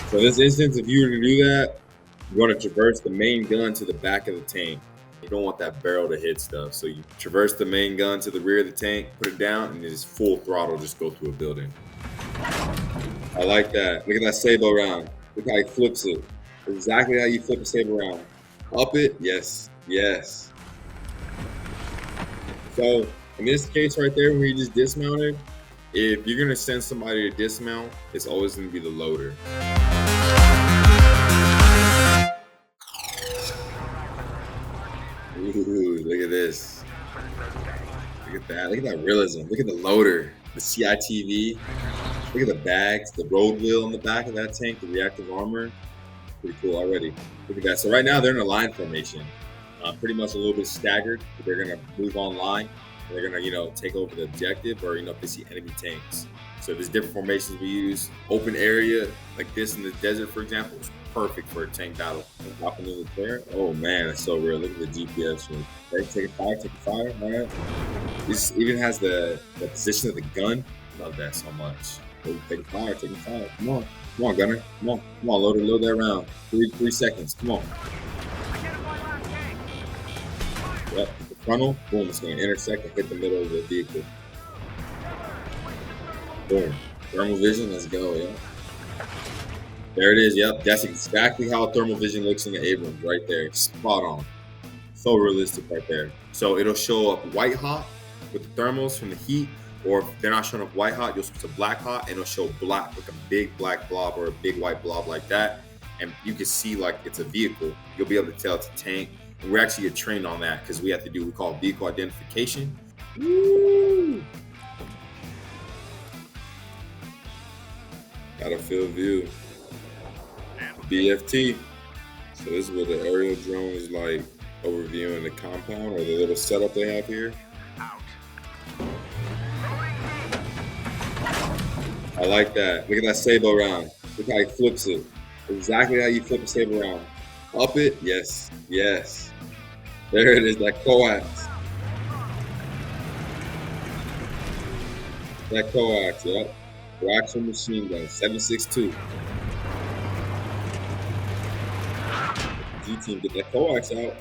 So in this instance, if you were to do that, you want to traverse the main gun to the back of the tank. You don't want that barrel to hit stuff. So you traverse the main gun to the rear of the tank, put it down, and just full throttle, just go through a building. I like that. Look at that sabo round. Look how he flips it. Exactly how you flip a sabo round. Up it, yes, yes. So in this case right there, where you just dismounted, if you're gonna send somebody to dismount, it's always gonna be the loader. Ooh, look at this. Look at that. Look at that realism. Look at the loader, the CITV. Look at the bags, the road wheel on the back of that tank, the reactive armor. Pretty cool already. Look at that. So right now they're in a line formation, pretty much a little bit staggered. They're gonna move online. They're gonna, take over the objective, or if they see enemy tanks. So there's different formations we use. Open area like this in the desert, for example, is perfect for a tank battle. Dropping in the there. Oh man, that's so real. Look at the GPS. Right, take a fire, take a fire. All right. This even has the position of the gun. Love that so much. Take a fire, take a fire. Come on, gunner. Come on, load that round. Three seconds. Come on. Yep, the frontal, boom, it's going to intersect and hit the middle of the vehicle. Boom. Thermal vision, let's go, yeah. There it is, yep. That's exactly how thermal vision looks in the Abrams, right there. Spot on. So realistic right there. So it'll show up white hot with the thermals from the heat, or if they're not showing up white hot, you'll switch to black hot, and it'll show black, like a big black blob or a big white blob like that. And you can see like it's a vehicle. You'll be able to tell it's a tank. And we actually get trained on that because we have to do what we call vehicle identification. Woo! Battlefield view. BFT. So this is what the aerial drone is like overviewing the compound, or the little setup they have here. I like that. Look at that sabo round. Look how he flips it. Exactly how you flip a sabo round. Up it, yes, yes. There it is, that coax. That coax, yep. Actual machine gun, 7.62. G team, get that coax out.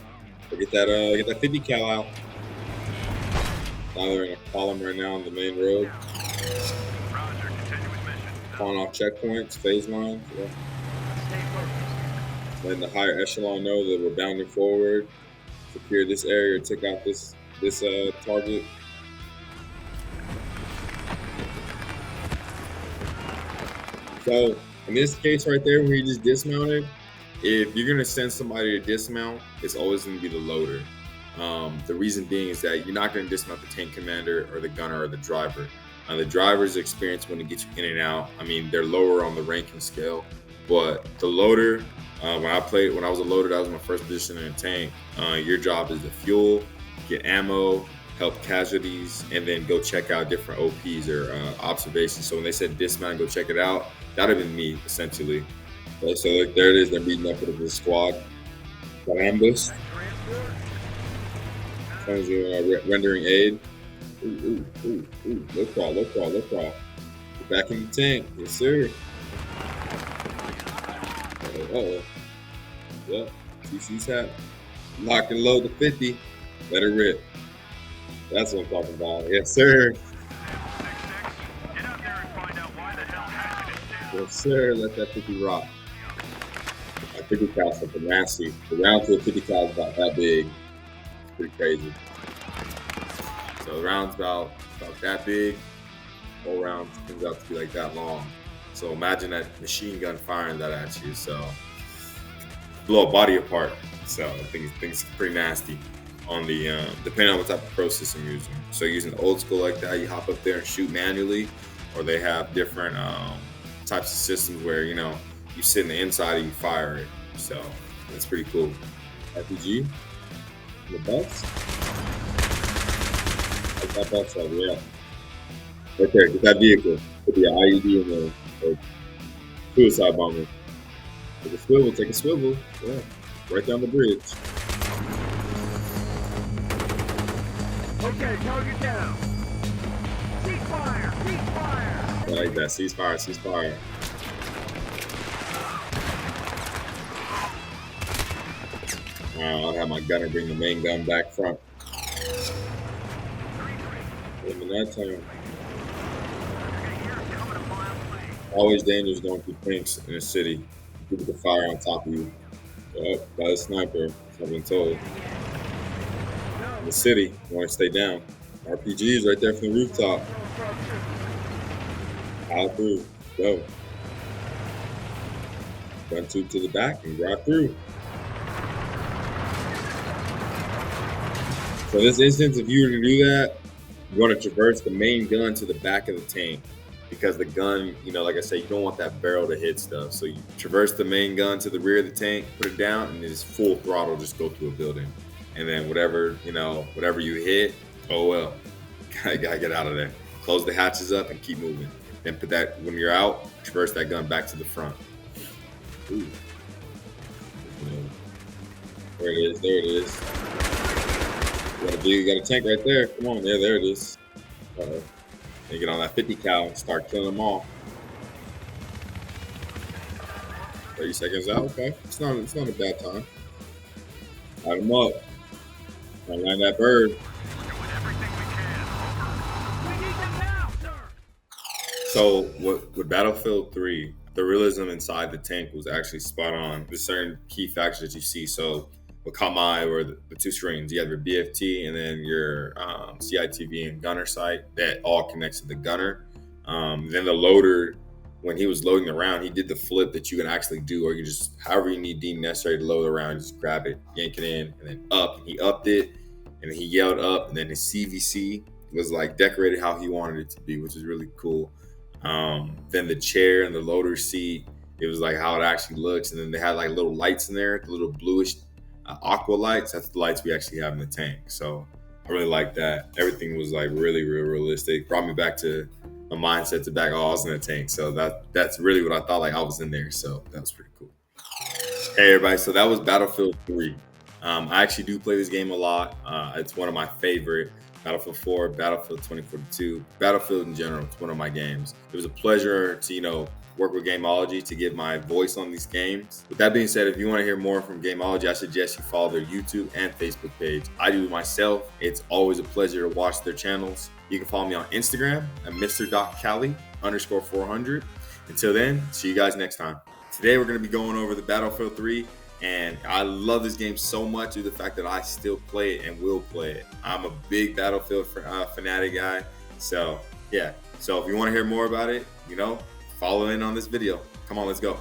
Or get that 50 cal out. Now they're in a column right now on the main road. Calling off checkpoints, phase lines. Yeah. Letting the higher echelon know that we're bounding forward. Secure this area, take out this target. So in this case right there, where you just dismounted, if you're gonna send somebody to dismount, it's always gonna be the loader. The reason being is that you're not gonna dismount the tank commander or the gunner or the driver. The driver's experience when to get you in and out. I mean, they're lower on the ranking scale, but the loader, when I was a loader, that was my first position in a tank. Your job is to fuel, get ammo, help casualties, and then go check out different OPs or observations. So when they said dismount, go check it out, that'd have been me, essentially. Okay, so look, there it is. They're meeting up with the squad. Got ambush. Rendering aid. Ooh. Low crawl. Get back in the tank. Yes, sir. Uh-oh. Yep. TC's hat. Lock and load the 50. Let it rip. That's what I'm talking about. Yes, sir. Yes, sir. Let that 50 rock. That 50 cal is something nasty. The round to a 50 cal is about that big. It's pretty crazy. So the round's about that big. Whole round turns out to be like that long. So imagine that machine gun firing that at you. So blow a body apart. So I think it's pretty nasty on the depending on what type of pro system you're using. So using old school like that, you hop up there and shoot manually, or they have different types of systems where you sit in the inside and you fire it. So that's pretty cool. RPG, the best. Like that best over, yeah. Right there, get that vehicle. Put the IED in there. Or suicide bomber. Take a swivel. Yeah. Right down the bridge. Okay, target down. Ceasefire! I like that. Ceasefire. I'll have my gunner bring the main gun back front. In that time, always dangerous going through tanks in a city. People can fire on top of you. Yep, by a sniper. I've been told. In the city, you want to stay down. RPGs right there from the rooftop. Out through. Go. Gun tube to the back and drive through. So in this instance, if you were to do that, you want to traverse the main gun to the back of the tank because the gun, like I said, you don't want that barrel to hit stuff. So you traverse the main gun to the rear of the tank, put it down, and just full throttle, just go through a building. And then whatever you hit, oh well, gotta get out of there. Close the hatches up and keep moving. Then put that, when you're out, traverse that gun back to the front. Ooh. There it is. You got a tank right there. Come on, there it is. You get on that 50 cal and start killing them all. 30 seconds out. Okay, it's not a bad time. Light them up. Try to land that bird. So with Battlefield 3, the realism inside the tank was actually spot on. There's certain key factors that you see. So with Kamai, or the two screens, you have your BFT and then your CITV and gunner sight that all connects to the gunner. Then the loader, when he was loading the round, he did the flip that you can actually do, or you just, however you deem necessary to load the round, just grab it, yank it in, and then up. He upped it, and he yelled up, and then his CVC was like decorated how he wanted it to be, which is really cool. Then the chair and the loader seat, it was like how it actually looks, and then they had like little lights in there, the little bluish aqua lights. That's the lights we actually have in the tank. So I really like that. Everything was like really real realistic. Brought me back to a mindset to back. Oh, I was in a tank. So that's really what I thought, like I was in there. So that was pretty cool. Hey everybody, so that was Battlefield 3. I actually do play this game a lot. It's one of my favorite. Battlefield 4, Battlefield 2042, Battlefield in general. It's one of my games. It was a pleasure to, work with Gamology to get my voice on these games. With that being said, if you want to hear more from Gamology, I suggest you follow their YouTube and Facebook page. I do myself. It's always a pleasure to watch their channels. You can follow me on Instagram at Mr.Cali_400. Until then, see you guys next time. Today we're going to be going over the Battlefield 3. And I love this game so much due to the fact that I still play it and will play it. I'm a big Battlefield fanatic guy. So, yeah. So if you want to hear more about it, follow in on this video. Come on, let's go.